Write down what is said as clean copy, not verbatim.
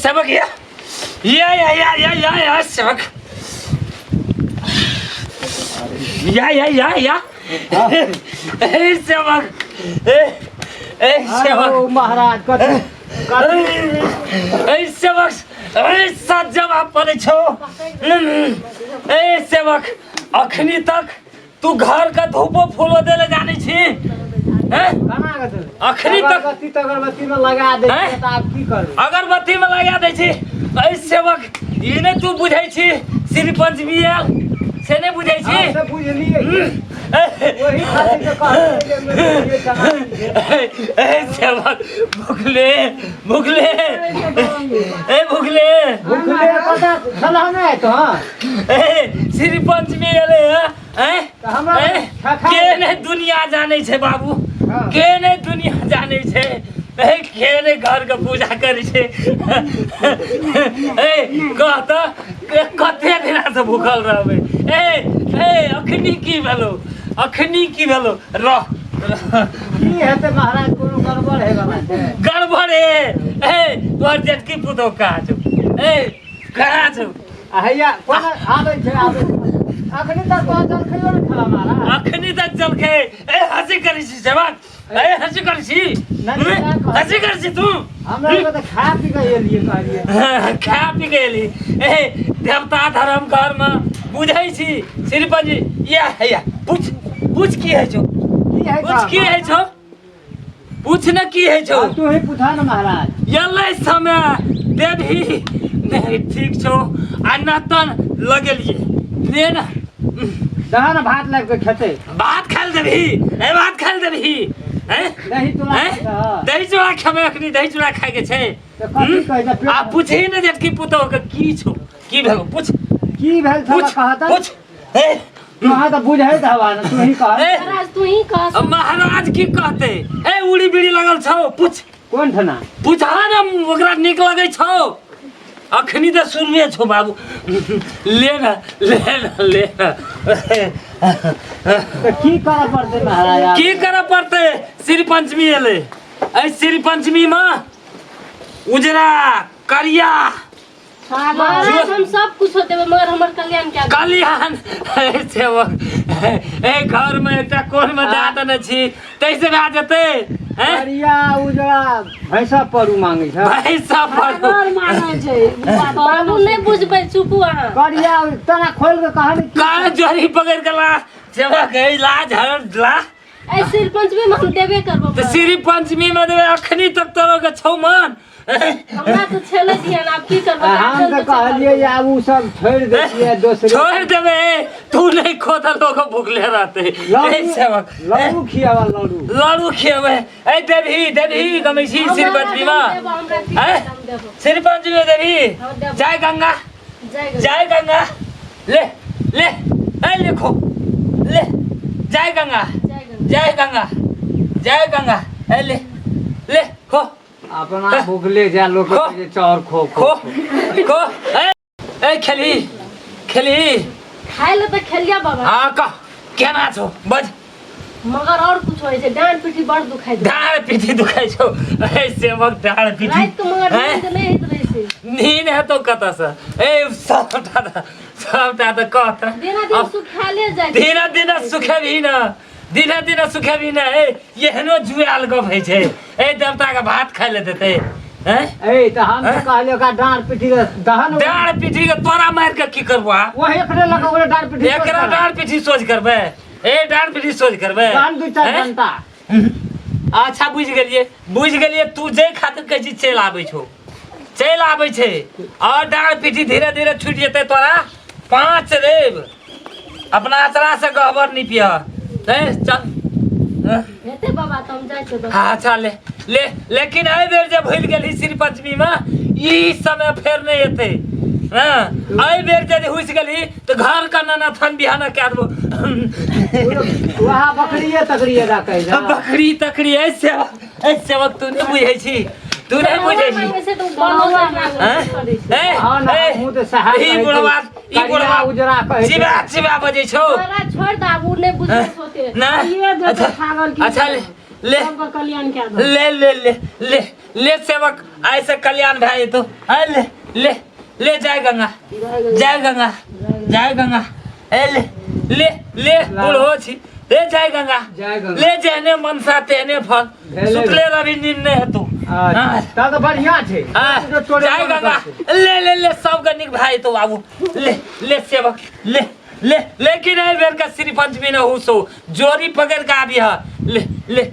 सबक या सबक या सबक सबक महाराज सबक साथ जवाब पड़े छो सेवक अखनी तक तू घर का धूपो फूलो देले जाने छी अखनी तक अगरबत्ती में लगा दे अगरबत्ती में लगा दे छी सेवक ये नहीं तू बुझे छी श्री पंचमी से नहीं बुझे छी सेवक भुखले भुखले भुखले श्री पंचमी के नहीं दुनिया जाने छे बाबू के नहीं दुनिया जाने छे के नहीं घर के पूजा करे छे कहता कते दिन से भूखल रहबे अखनी की भेलो रह की हेते महाराज कोनो गड़बड़ है वाला छै गड़बड़ है तोर जटकी पुतो काज कहा छौ हैया कोन आबै छै अखनी तक तो जलखैयो न खला महाराज अखनी तक जलखै हंसी करी छी जवान हंसी करी छी हंसी करी छी तू हमरा तो खा पी के एलिए कहलिए खा पी के एली देवता धर्म घर में बुझै छी श्रीपति जी या पूछ की है छौ पूछ न की है छौ तू ही पूछा न महाराज यल्लै समय देवी नहीं ठीक छौ अन्नतन लगेलिए ले ना दहन भात लग के खेते भात खाल देबी दही चूड़ा खेबे अखनी दही चूड़ा खाए के छै आ पूछी न जटकी पुतो के की छौ की भेल पूछ की भेल सब कहता पूछ वहां तो बुझै दवा न तू ही कह महाराज तू ही कह महाराज की कहते उड़ी बीड़ी लगल छौ पूछ कोन ठना पूछा न ओकरा निक लगे छौ अखनी तो सुनिए छो बाबू ले ना तो की करे पड़ते महाराज की करे पड़ते श्री पंचमी एले श्री पंचमी में उजरा करिया महाराज हम सब कुछ होते मगर हमर कल्याण क्या कल्याण सेवक घर में एकटा कोन में जात न छी तैसे भा जते करिया उजरा भैंसा परू मांगे छै भैंसा परू मांगे छै बाबू नहीं बुझबे चुपू अहाँ करिया तना खोल के कहानी का जोरी पकड़ के ला सेवक इलाज हरला श्री पंचमी में हम देबे करबो तो श्री पंचमी में देबे अखनी तक तोरो के छौ मन हमरा तो छले दियन आप की करबो हम तो कहलिए या उ सब छोड़ देतिए दूसरे छोड़ देबे तू नहीं खोदा लोग भूखले रहते सेवक लड़ू खियावा लड़ू खियावे देवी गमेशी श्री पंचमी में श्री पंचमी में देवी जय गंगा ले लिखो ले जय गंगा ले खो अपना भूखले जा लोग के चौर खो खेली खाए ले तो खेलिया बाबा हां का केना छो बज मगर और कुछ होय छै डांड पीठी बड़ दुखाई छो सेवक डांड पीठी रात को मगर नींद नहीं हेत रही छै नींद है तो कता से सबटा तो कहता दिन सुखा ले जाय दिन सुखे भी ना एहनो जुआल गप है छै देवता के भात खाए ले देते तो हम तो कहलियो का डांड पीठी के डांड पीठी के तोरा मार के की करबा वो एकरे लगा ओरे डांड पीठी एकरा डांड पीठी सोच करबे डांड पीठी सोच करबे डांड दू चार घंटा अच्छा बुझ गेलिए तू जे खातिर कहै छी चल आबै छै और डांड पीठी धीरे धीरे छूट जेते तोरा 5 रेब अपना अतरा से गहबर नहीं पिया चल हेते बाबा तुम जाय छ हां चल ले लेकिन आई बेर जब भूल गेली श्री पंचमी में ई समय फेर नहीं हेते हां आई बेर जब हुस गेली तो घर का नाना थन बिहाना के दबो वहां बकरिए तकरिए दा कह जा बकरी ऐसे वक्त तू नहीं बुझै छी तू नहीं बुझे छी से तो बनवा हाँ ना मुँह तो सहाय ई बुढ़वा उजरा कहे चिबा बजे छो महाराज छोड़ दा वो नहीं बुझे होते ना ये जो छागल की अच्छा ले सबका कल्याण क्या दो ले ले ले ले ले सेवक ऐसे कल्याण भाई तो ले ले ले जय गंगा जय गंगा जय गंगा ए ले ले ले बुढ़ो छी ले जय गंगा ले जेने मनसा तेने फल सुतले रवि निन्ने हेतु ता तो बढ़िया छे जय गंगा ले ले ले सब गनिक भाई तो बाबू ले ले सेवक ले ले लेकिन ए बेर का श्री पंचमी न हुसो जोरी पकड़ का आबी है ले ले